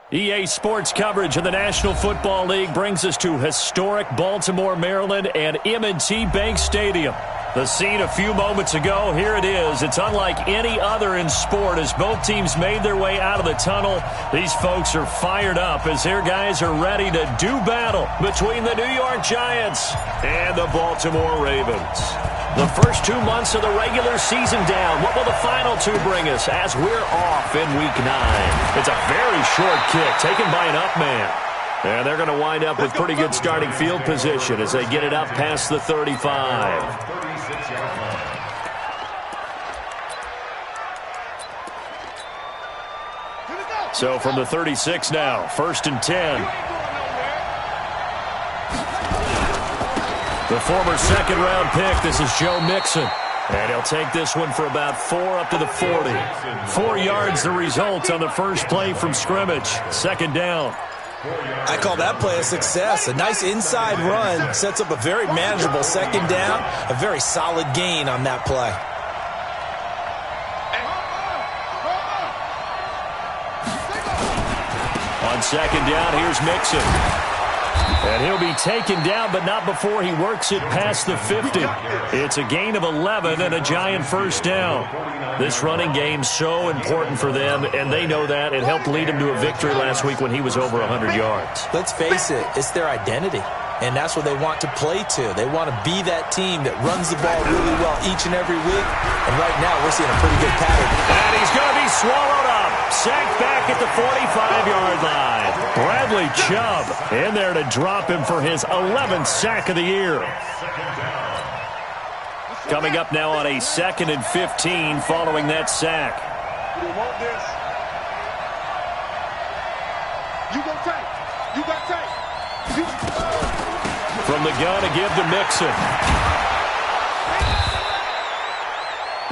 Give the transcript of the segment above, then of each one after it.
EA Sports coverage of the National Football League brings us to historic Baltimore, Maryland, and M&T Bank Stadium. The scene a few moments ago, here it is. It's unlike any other in sport as both teams made their way out of the tunnel. These folks are fired up as their guys are ready to do battle between the New York Giants and the Baltimore Ravens. The first 2 months of the regular season down. What will the final two bring us as we're off in Week 9? It's a very short kick taken by an up man. And they're going to wind up with pretty good starting field position as they get it up past the 35. So from the 36 now, 1st and 10. The former second-round pick, this is Joe Mixon. And he'll take this one for about 4 up to the 40. 4 yards the result on the first play from scrimmage. 2nd down. I call that play a success. A nice inside run sets up a very manageable 2nd down. A very solid gain on that play. On 2nd down, here's Mixon. And he'll be taken down, but not before he works it past the 50. It's a gain of 11 and a Giant 1st down. This running game so important for them, and they know that. It helped lead him to a victory last week when he was over 100 yards. Let's face it, it's their identity. And that's what they want to play to. They want to be that team that runs the ball really well each and every week. And right now, we're seeing a pretty good pattern. And he's going to be swallowed up. Sacked back at the 45-yard line. Bradley Chubb in there to drop him for his 11th sack of the year. Coming up now on a 2nd and 15 following that sack. You want this? You gonna take? You got take? From the gun to give to Mixon.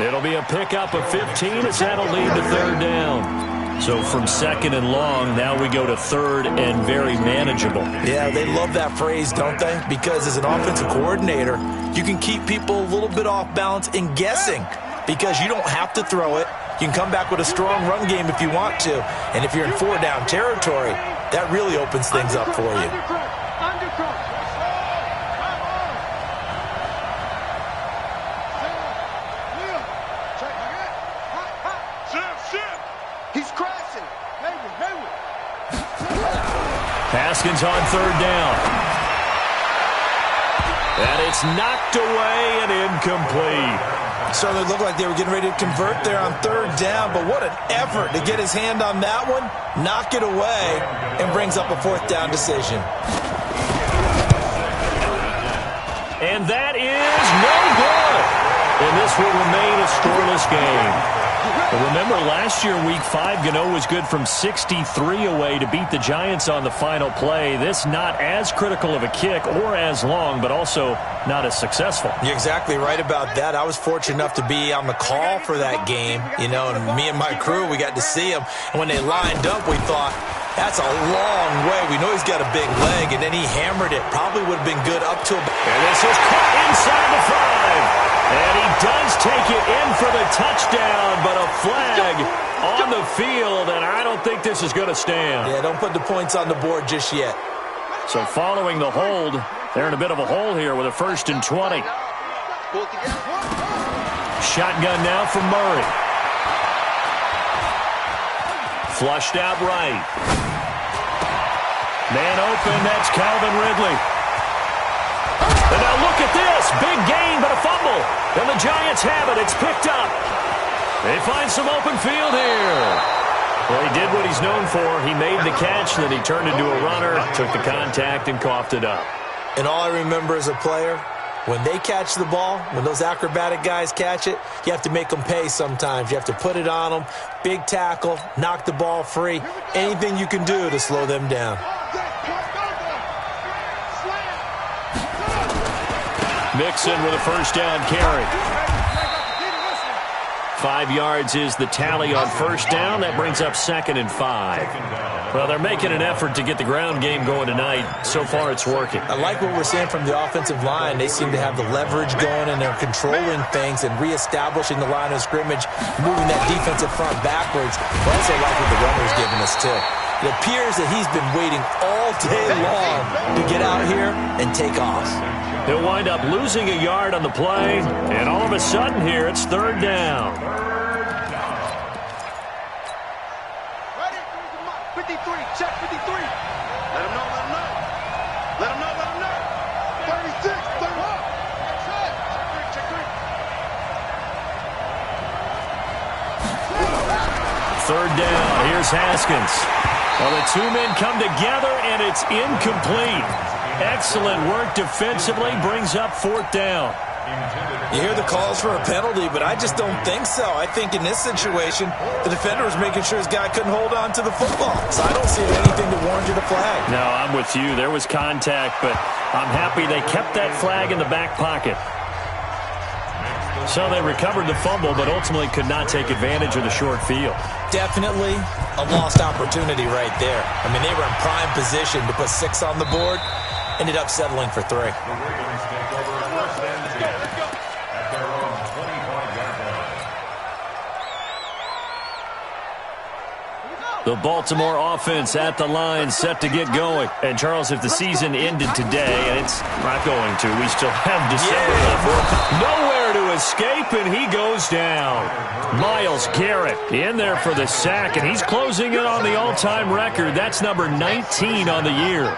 It'll be a pickup of 15 as that'll lead to 3rd down. So from 2nd and long, now we go to 3rd and very manageable. Yeah, they love that phrase, don't they? Because as an offensive coordinator, you can keep people a little bit off balance and guessing because you don't have to throw it. You can come back with a strong run game if you want to. And if you're in 4-down territory, that really opens things up for you. Haskins on 3rd down. And it's knocked away and incomplete. So it looked like they were getting ready to convert there on 3rd down, but what an effort to get his hand on that one, knock it away, and brings up a 4th down decision. And that is no good. And this will remain a scoreless game. But remember, last year, Week 5, Gano was good from 63 away to beat the Giants on the final play. This not as critical of a kick or as long, but also not as successful. You're exactly right about that. I was fortunate enough to be on the call for that game, you know, and me and my crew, we got to see him. And when they lined up, we thought, that's a long way. We know he's got a big leg, and then he hammered it. Probably would have been good up to about. And this is caught inside the 5. And he does take it in for the touchdown, but a flag on the field, and I don't think this is going to stand. Yeah, don't put the points on the board just yet. So following the hold, they're in a bit of a hole here with a 1st and 20. Shotgun now from Murray. Flushed out right. Man open, that's Calvin Ridley. And now look at this. Big gain, but a fumble. And the Giants have it. It's picked up. They find some open field here. Well, he did what he's known for. He made the catch, then he turned into a runner, took the contact, and coughed it up. And all I remember as a player, when they catch the ball, when those acrobatic guys catch it, you have to make them pay sometimes. You have to put it on them. Big tackle, knock the ball free. Anything you can do to slow them down. Mixon with a 1st down carry. 5 yards is the tally on 1st down. That brings up 2nd and 5. Well, they're making an effort to get the ground game going tonight. So far, it's working. I like what we're seeing from the offensive line. They seem to have the leverage going, and they're controlling things and reestablishing the line of scrimmage, moving that defensive front backwards. I also like what the runner's giving us, too. It appears that he's been waiting all day long to get out here and take off. He'll wind up losing a yard on the play, and all of a sudden here, it's third down. Ready? 53, check 53. Let him know, let him know. Let him know, let him know. 36, 31. Check 3. Third down, here's Haskins. Well, the two men come together, and it's incomplete. Excellent work defensively, brings up fourth down. You hear the calls for a penalty, but I just don't think so. I think in this situation, the defender was making sure his guy couldn't hold on to the football. So I don't see anything to warrant a flag. No, I'm with you. There was contact, but I'm happy they kept that flag in the back pocket. So they recovered the fumble, but ultimately could not take advantage of the short field. Definitely a lost opportunity right there. I mean, they were in prime position to put 6 on the board. Ended up settling for 3. The Baltimore offense at the line, set to get going. And, Charles, if the season ended today, and it's not going to, we still have December left. Nowhere to escape, and he goes down. Myles Garrett in there for the sack, and he's closing in on the all-time record. That's number 19 on the year.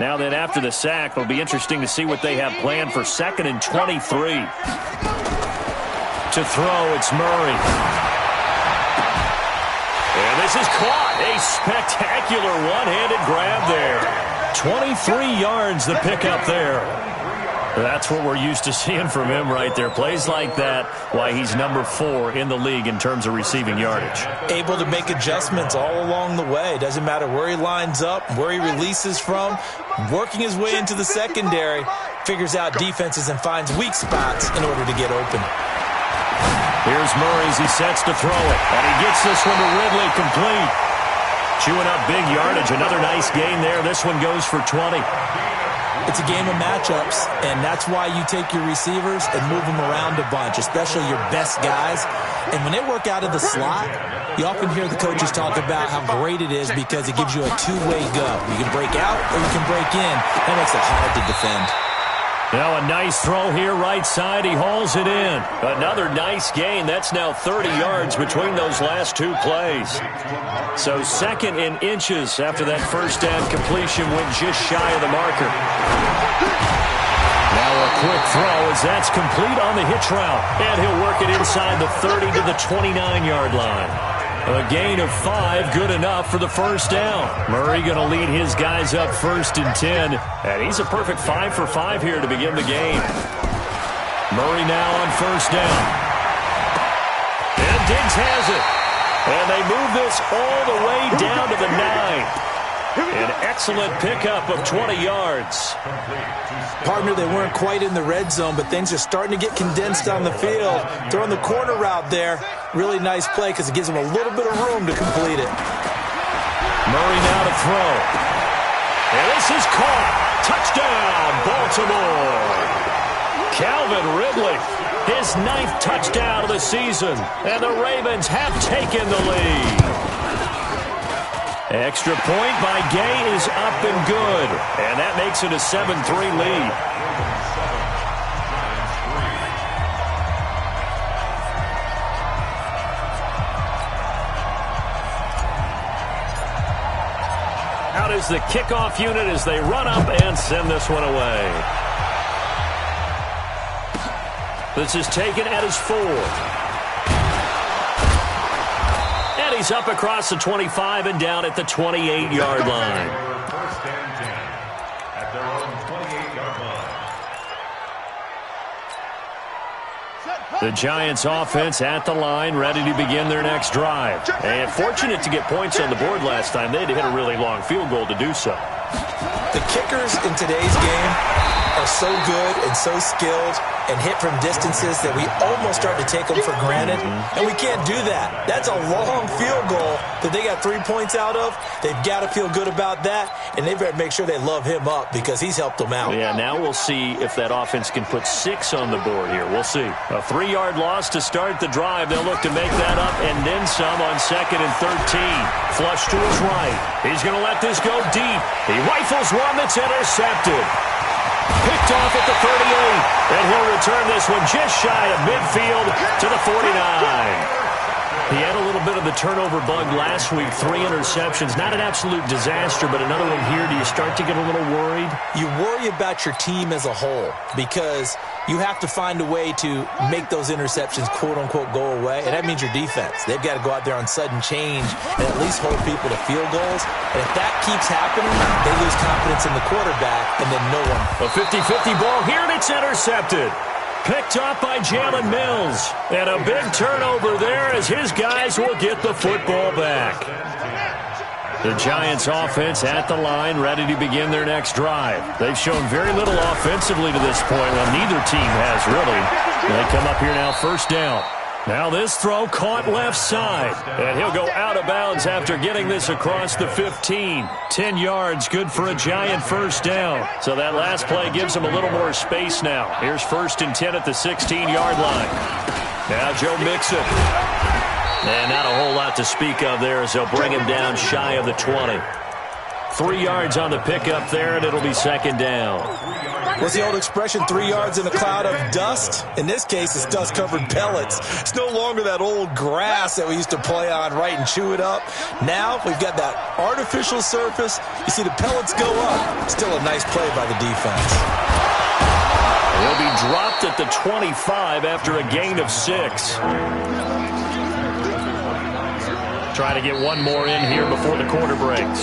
Now then, after the sack, it'll be interesting to see what they have planned for 2nd and 23. To throw, it's Murray. And this is caught. A spectacular one-handed grab there. 23 yards the pickup there. That's what we're used to seeing from him right there. Plays like that, why he's number 4 in the league in terms of receiving yardage. Able to make adjustments all along the way. Doesn't matter where he lines up, where he releases from. Working his way into the secondary. Figures out defenses and finds weak spots in order to get open. Here's Murray as he sets to throw it. And he gets this one to Ridley, complete. Chewing up big yardage. Another nice gain there. This one goes for 20. It's a game of matchups, and that's why you take your receivers and move them around a bunch, especially your best guys. And when they work out of the slot, you often hear the coaches talk about how great it is because it gives you a two-way go. You can break out or you can break in. That makes it hard to defend. Now a nice throw here, right side. He hauls it in. Another nice gain. That's now 30 yards between those last 2 plays. So 2nd in inches after that first down completion went just shy of the marker. Now a quick throw as that's complete on the hitch route. And he'll work it inside the 30 to the 29-yard line. A gain of 5, good enough for the first down. Murray going to lead his guys up 1st and 10. And he's a perfect 5 for 5 here to begin the game. Murray now on 1st down. And Diggs has it. And they move this all the way down to the 9. An excellent pickup of 20 yards. Partner, they weren't quite in the red zone, but things are starting to get condensed on the field. Throwing the corner route there. Really nice play because it gives them a little bit of room to complete it. Murray now to throw. And this is caught. Touchdown, Baltimore. Calvin Ridley, his 9th touchdown of the season. And the Ravens have taken the lead. Extra point by Gay is up and good. And that makes it a 7-3 lead. Out is the kickoff unit as they run up and send this one away. This is taken at his 4. And he's up across the 25 and down at the 28-yard line. First and 10 at their own 28-yard line. The Giants offense at the line, ready to begin their next drive. And fortunate to get points on the board last time. They had to hit a really long field goal to do so. The kickers in today's game are so good and so skilled and hit from distances that we almost start to take them for granted, and we can't do that. That's a long field goal that they got 3 points out of. They've got to feel good about that, and they better make sure they love him up because he's helped them out. Yeah, now we'll see if that offense can put 6 on the board here. We'll see. A 3-yard loss to start the drive. They'll look to make that up and then some on 2nd and 13. Flush to his right. He's going to let this go deep. He rifles one that's intercepted. Picked off at the 38, and he'll return this one just shy of midfield to the 49. He had a little bit of the turnover bug last week, 3 interceptions. Not an absolute disaster, but another one here. Do you start to get a little worried? You worry about your team as a whole because you have to find a way to make those interceptions, quote-unquote, go away, and that means your defense. They've got to go out there on sudden change and at least hold people to field goals, and if that keeps happening, they lose confidence in the quarterback, and then no one. A 50-50 ball here, and it's intercepted. Picked off by Jalen Mills. And a big turnover there as his guys will get the football back. The Giants offense at the line, ready to begin their next drive. They've shown very little offensively to this point. Well, neither team has really. They come up here now, first down. Now this throw caught left side. And he'll go out of bounds after getting this across the 15. 10 yards, good for a Giant first down. So that last play gives them a little more space now. Here's 1st and 10 at the 16-yard line. Now Joe Mixon. And not a whole lot to speak of there as they'll bring him down shy of the 20. 3 yards on the pickup there, and it'll be 2nd down. What's the old expression, 3 yards in a cloud of dust? In this case, it's dust-covered pellets. It's no longer that old grass that we used to play on, right, and chew it up. Now we've got that artificial surface. You see the pellets go up. Still a nice play by the defense. He'll be dropped at the 25 after a gain of 6. Try to get one more in here before the quarter breaks.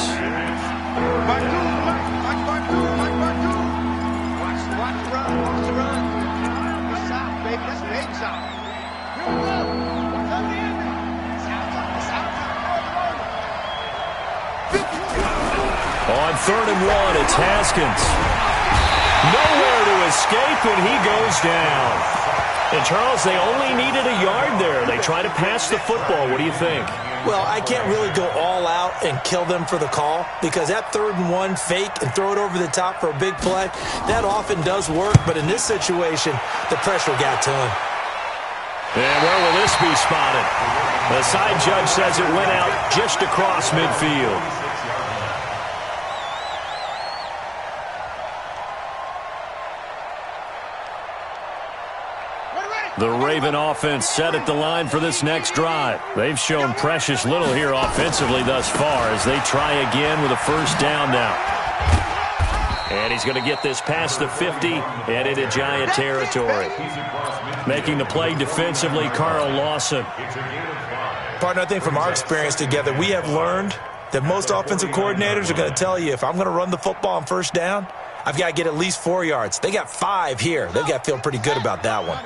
On 3rd and 1, it's Haskins. Nowhere to escape, and he goes down. And, Charles, they only needed a yard there. They try to pass the football. What do you think? Well, I can't really go all out and kill them for the call because that 3rd and 1 fake and throw it over the top for a big play, that often does work. But in this situation, the pressure got to him. And where will this be spotted? The side judge says it went out just across midfield. The Raven offense set at the line for this next drive. They've shown precious little here offensively thus far as they try again with a first down now. And he's going to get this past the 50 and into Giant territory. Making the play defensively, Carl Lawson. Partner, I think from our experience together, we have learned that most offensive coordinators are going to tell you if I'm going to run the football on first down, I've got to get at least 4 yards. They got 5 here. They've got to feel pretty good about that one.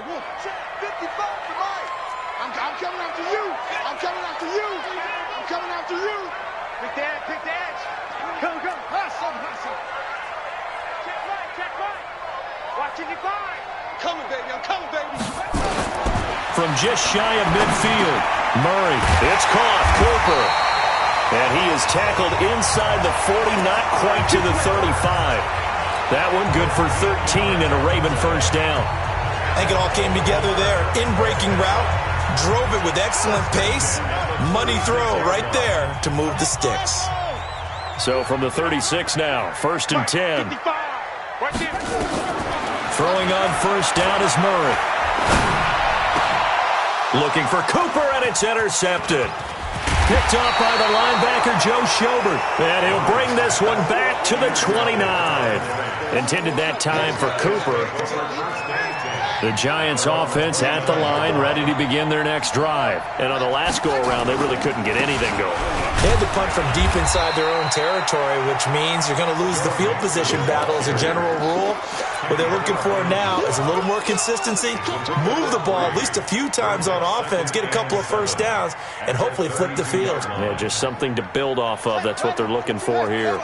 From just shy of midfield, Murray, it's caught, Cooper. And he is tackled inside the 40, not quite to the 35. That one good for 13 and a Raven first down. I think it all came together there. In-breaking route, drove it with excellent pace. Money throw right there to move the sticks. So from the 36 now, 1st and 10. Throwing on first down is Murray. Looking for Cooper, and it's intercepted. Picked off by the linebacker, Joe Schobert. And he'll bring this one back to the 29. Intended that time for Cooper. The Giants offense at the line, ready to begin their next drive. And on the last go-around, they really couldn't get anything going. They had to punt from deep inside their own territory, which means you're going to lose the field position battle as a general rule. What they're looking for now is a little more consistency, move the ball at least a few times on offense, get a couple of first downs, and hopefully flip the field. Yeah, just something to build off of. That's what they're looking for here.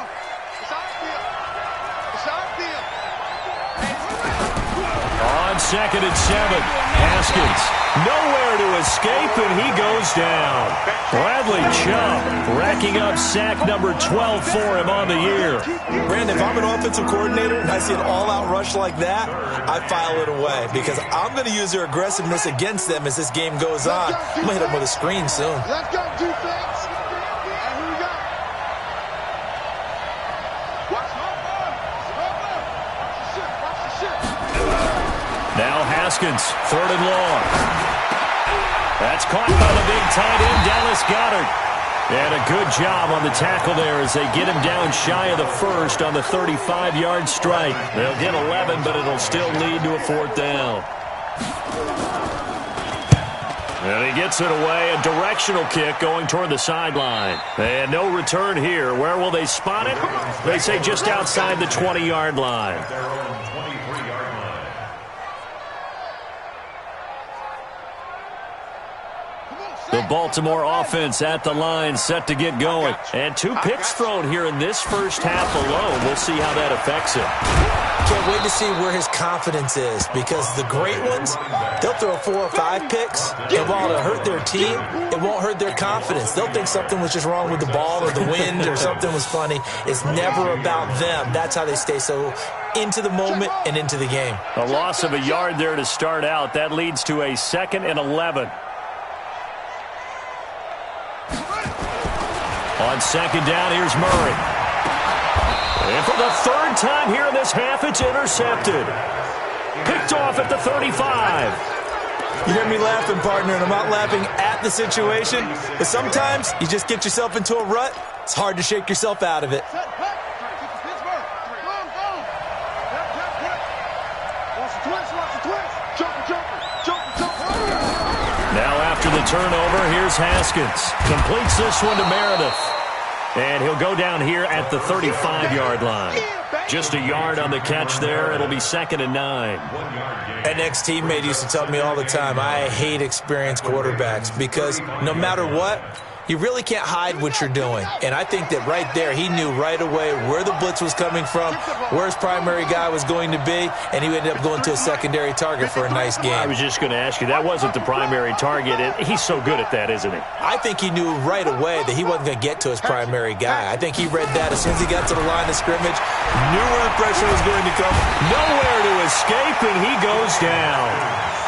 2nd and 7. Haskins, nowhere to escape, and he goes down. Bradley Chubb racking up sack number 12 for him on the year. Brandon, if I'm an offensive coordinator and I see an all-out rush like that, I file it away because I'm going to use their aggressiveness against them as this game goes on. I'm going to hit them with a screen soon. Let's go, defense. And here we go. Watch the shit. Now Haskins, 3rd and long. That's caught by the big tight end, Dallas Goedert. And a good job on the tackle there as they get him down shy of the first on the 35-yard strike. They'll get 11, but it'll still lead to a 4th down. And he gets it away, a directional kick going toward the sideline. And no return here. Where will they spot it? They say just outside the 20-yard line. The Baltimore offense at the line, set to get going. And 2 picks thrown here in this first half alone. We'll see how that affects him. Can't wait to see where his confidence is because the great ones, they'll throw 4 or 5 picks, and while it'll hurt their team, it won't hurt their confidence. They'll think something was just wrong with the ball or the wind or something was funny. It's never about them. That's how they stay so into the moment and into the game. A loss of a yard there to start out. That leads to a 2nd and 11. On 2nd down, here's Murray. And for the 3rd time here in this half, it's intercepted. Picked off at the 35. You hear me laughing, partner, and I'm not laughing at the situation, but sometimes you just get yourself into a rut. It's hard to shake yourself out of it. Now after the turnover, here's Haskins. Completes this one to Meredith. And he'll go down here at the 35-yard line. Just a yard on the catch there. It'll be 2nd and 9. An ex-teammate used to tell me all the time, I hate experienced quarterbacks because no matter what, you really can't hide what you're doing. And I think that right there, he knew right away where the blitz was coming from, where his primary guy was going to be, and he ended up going to a secondary target for a nice game. I was just going to ask you, that wasn't the primary target. He's so good at that, isn't he? I think he knew right away that he wasn't going to get to his primary guy. I think he read that as soon as he got to the line of scrimmage, knew where the pressure was going to come. Nowhere to escape, and he goes down.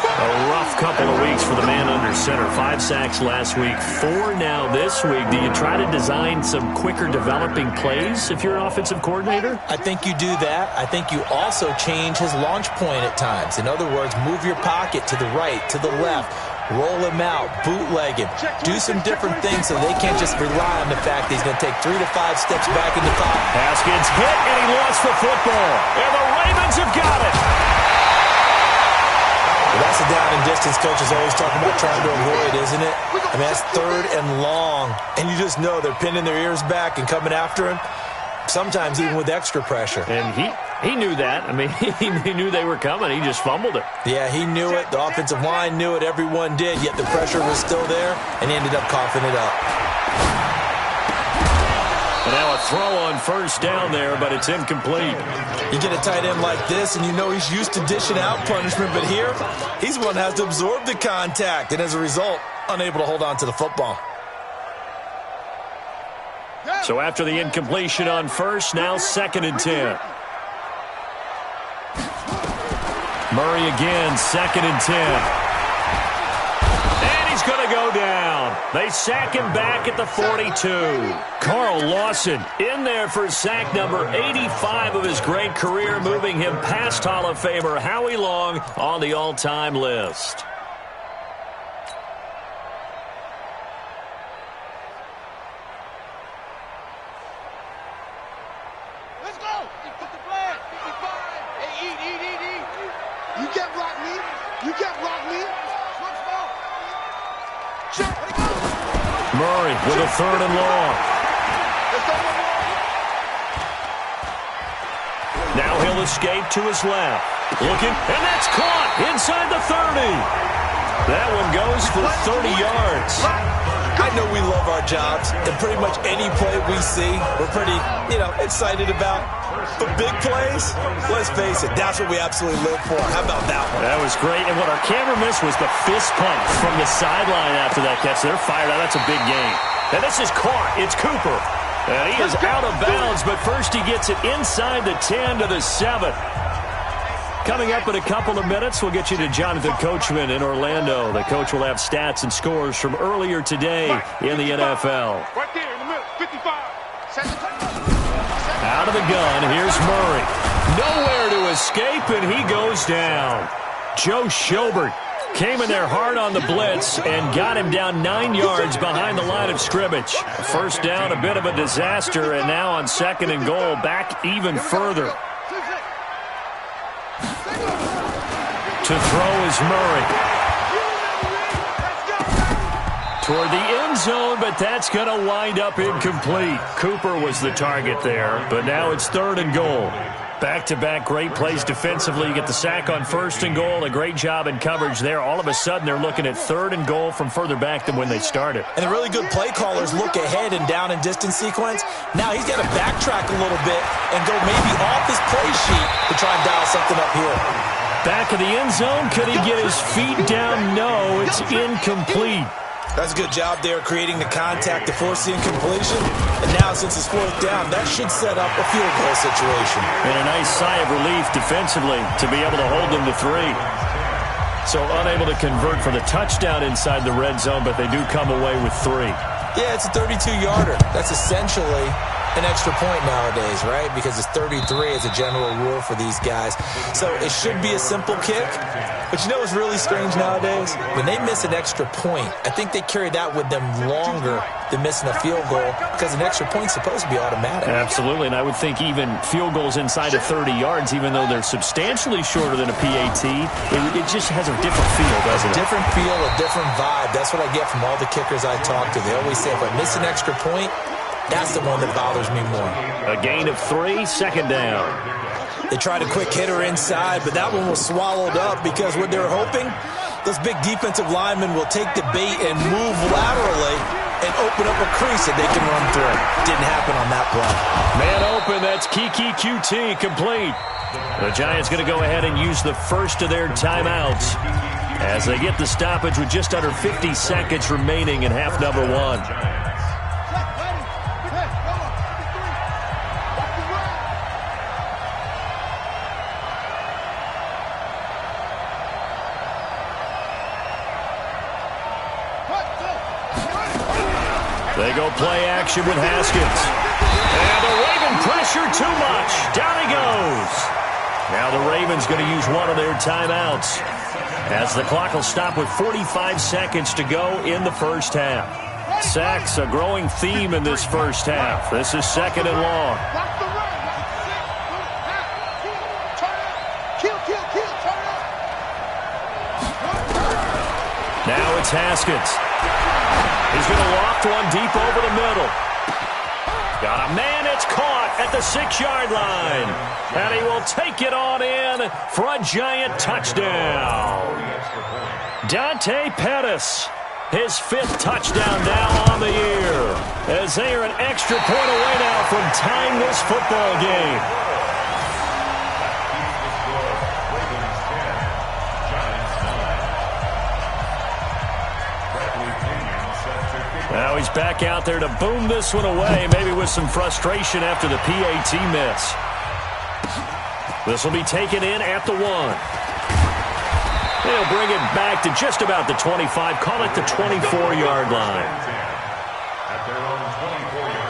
A rough couple of weeks for the man under center. 5 sacks last week, 4 now this week. Do you try to design some quicker developing plays if you're an offensive coordinator? I think you do that. I think you also change his launch point at times. In other words, move your pocket to the right, to the left, roll him out, bootleg him, do some different things so they can't just rely on the fact that he's going to take 3 to 5 steps back in the pocket. Haskins hit, and he lost the football. And the Ravens have got it. Well, that's a down and distance coaches always talking about trying to avoid, isn't it? I mean, that's 3rd and long, and you just know they're pinning their ears back and coming after him, sometimes even with extra pressure. And he knew that. I mean, he knew they were coming. He just fumbled it. Yeah, he knew it. The offensive line knew it. Everyone did, yet the pressure was still there, and he ended up coughing it up. And now a throw on 1st down there, but it's incomplete. You get a tight end like this, and you know he's used to dishing out punishment, but here, he's the one that has to absorb the contact, and as a result, unable to hold on to the football. So after the incompletion on 1st, now 2nd and 10. Murray again, 2nd and 10. And he's going to go down. They sack him back at the 42. Carl Lawson in there for sack number 85 of his great career, moving him past Hall of Famer Howie Long on the all-time list. Let's go. Put the flag. 55. Hey, eat. You can't block me. Murray with a 3rd and long. Now he'll escape to his left. Looking, and that's caught inside the 30. That one goes for 30 yards. I know we love our jobs, and pretty much any play we see, we're pretty, excited about. But big plays, let's face it, that's what we absolutely live for. How about that one? That was great, and what our camera missed was the fist pump from the sideline after that catch. They're fired out. That's a big game. And this is caught. It's Cooper. And he is out of bounds, but first he gets it inside the 10 to the 7. Coming up in a couple of minutes, we'll get you to Jonathan Coachman in Orlando. The coach will have stats and scores from earlier today in the NFL. Right there in the middle, 55. Out of the gun, here's Murray. Nowhere to escape, and he goes down. Joe Schobert came in there hard on the blitz and got him down 9 yards behind the line of scrimmage. First down, a bit of a disaster, and now on 2nd and goal, back even further. To throw is Murray. Toward the end zone, but that's going to wind up incomplete. Cooper was the target there, but now it's 3rd and goal. Back-to-back great plays defensively. You get the sack on 1st and goal, a great job in coverage there. All of a sudden, they're looking at 3rd and goal from further back than when they started. And the really good play callers look ahead and down and distance sequence. Now he's got to backtrack a little bit and go maybe off his play sheet to try and dial something up here. Back of the end zone, could he get his feet down? No, it's incomplete. That's a good job there creating the contact to force the incompletion. And now since it's 4th down, that should set up a field goal situation. And a nice sigh of relief defensively to be able to hold them to 3. So unable to convert for the touchdown inside the red zone, but they do come away with 3. Yeah, it's a 32-yarder. That's essentially an extra point nowadays, right? Because it's 33 as a general rule for these guys. So it should be a simple kick. But you know what's really strange nowadays? When they miss an extra point, I think they carry that with them longer than missing a field goal because an extra point's supposed to be automatic. Absolutely, and I would think even field goals inside of 30 yards, even though they're substantially shorter than a PAT, it just has a different feel, doesn't it? A different feel, a different vibe. That's what I get from all the kickers I talk to. They always say, if I miss an extra point, that's the one that bothers me more. A gain of 3, 2nd down. They tried a quick hitter inside, but that one was swallowed up because what they're hoping, those big defensive linemen will take the bait and move laterally and open up a crease that they can run through. Didn't happen on that play. Man open, that's Kiki QT complete. The Giants going to go ahead and use the first of their timeouts as they get the stoppage with just under 50 seconds remaining in half number 1. They go play action with Haskins. And the Raven pressure too much. Down he goes. Now the Ravens going to use one of their timeouts as the clock will stop with 45 seconds to go in the first half. Sacks, a growing theme in this first half. This is 2nd and long. Now it's Haskins. He's going to loft one deep over the middle. Got a man, it's caught at the 6-yard line. And he will take it on in for a Giant touchdown. Dante Pettis, his 5th touchdown now on the year. As they are an extra point away now from tying this football game. Now he's back out there to boom this one away, maybe with some frustration after the PAT miss. This will be taken in at the 1. They'll bring it back to just about the 25, call it the 24-yard line. At their own 24-yard line.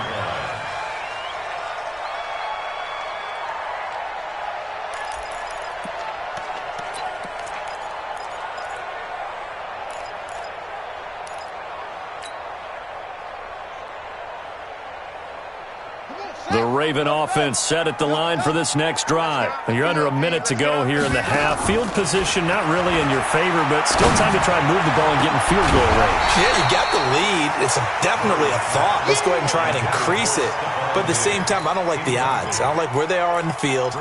The Raven offense set at the line for this next drive. You're under a minute to go here in the half. Field position not really in your favor, but still time to try and move the ball and get in field goal range. Yeah, you got the lead. It's definitely a thought. Let's go ahead and try and increase it. But at the same time, I don't like the odds. I don't like where they are in the field.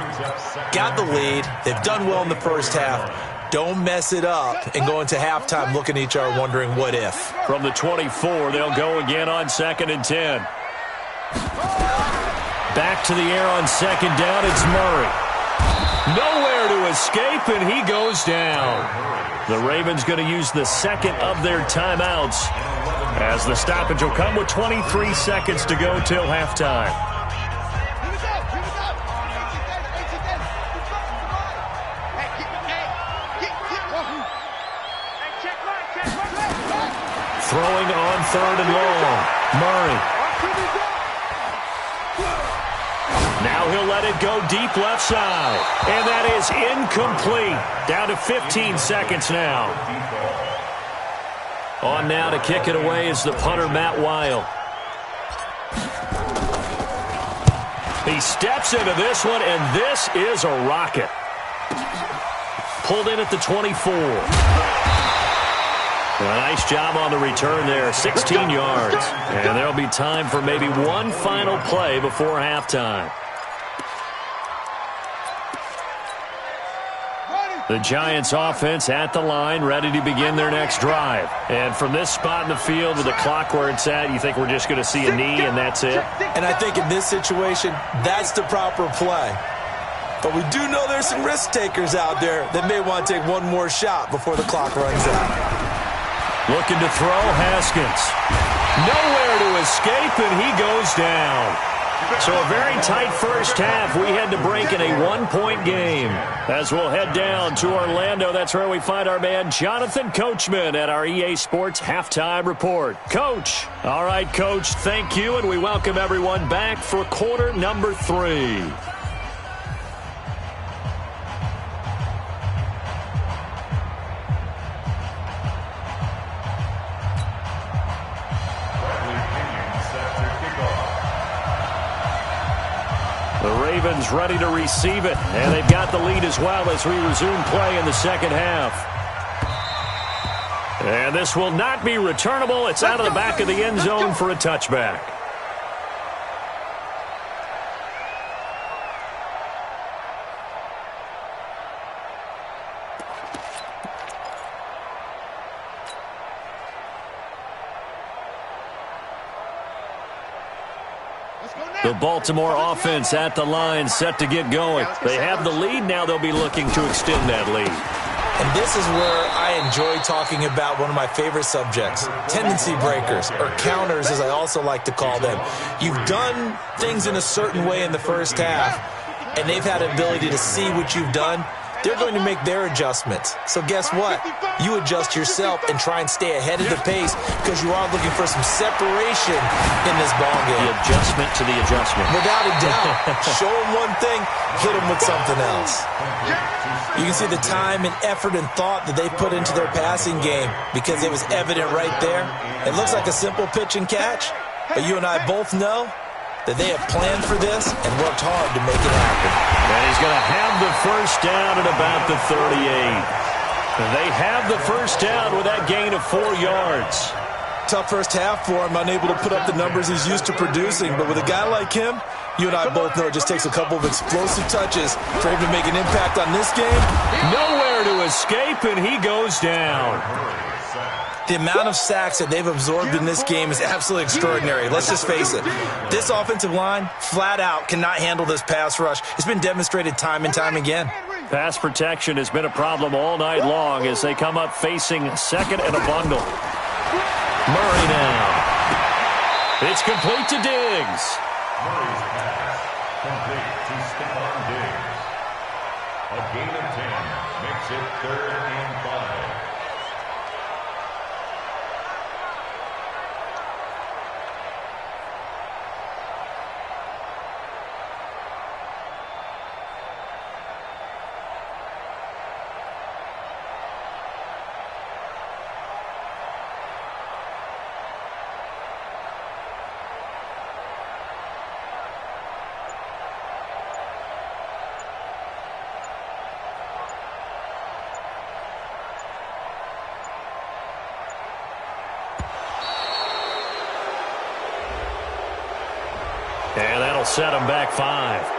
Got the lead. They've done well in the first half. Don't mess it up and go into halftime looking at each other wondering what if. From the 24, they'll go again on 2nd and 10. Back to the air on 2nd down, it's Murray. Nowhere to escape, and he goes down. The Ravens going to use the second of their timeouts as the stoppage will come with 23 seconds to go till halftime. Throwing on 3rd and long. Murray. Now he'll let it go deep left side. And that is incomplete. Down to 15 seconds now. On now to kick it away is the punter, Matt Weil. He steps into this one, and this is a rocket. Pulled in at the 24. A nice job on the return there, 16 yards. And there'll be time for maybe one final play before halftime. The Giants offense at the line, ready to begin their next drive. And from this spot in the field with the clock where it's at, you think we're just going to see a knee and that's it? And I think in this situation, that's the proper play. But we do know there's some risk takers out there that may want to take one more shot before the clock runs out. Looking to throw, Haskins. Nowhere to escape, and he goes down. So a very tight first half. We had to break in a one-point game. As we'll head down to Orlando, that's where we find our man Jonathan Coachman at our EA Sports Halftime Report. Coach. All right, Coach, thank you, and we welcome everyone back for quarter number 3. The Ravens ready to receive it, and they've got the lead as well as we resume play in the second half. And this will not be returnable. It's out of the back of the end zone for a touchback. The Baltimore offense at the line, set to get going. They have the lead. Now they'll be looking to extend that lead. And this is where I enjoy talking about one of my favorite subjects, tendency breakers, or counters as I also like to call them. You've done things in a certain way in the first half, and they've had an ability to see what you've done. They're going to make their adjustments. So guess what? You adjust yourself and try and stay ahead of the pace because you are looking for some separation in this ball game. The adjustment to the adjustment. Without a doubt. Show them one thing, hit them with something else. You can see the time and effort and thought that they put into their passing game because it was evident right there. It looks like a simple pitch and catch, but you and I both know that they have planned for this and worked hard to make it happen. And he's going to have the first down at about the 38. They have the first down with that gain of 4 yards. Tough first half for him, unable to put up the numbers he's used to producing. But with a guy like him, you and I both know it just takes a couple of explosive touches for him to make an impact on this game. Nowhere to escape, and he goes down. The amount of sacks that they've absorbed in this game is absolutely extraordinary. Let's just face it. This offensive line, flat out, cannot handle this pass rush. It's been demonstrated time and time again. Pass protection has been a problem all night long as they come up facing second and a bundle. Murray now. It's complete to Diggs. Murray's pass complete to Stephon Diggs. A gain of 10 makes it 3rd and 5. And that'll set them back 5.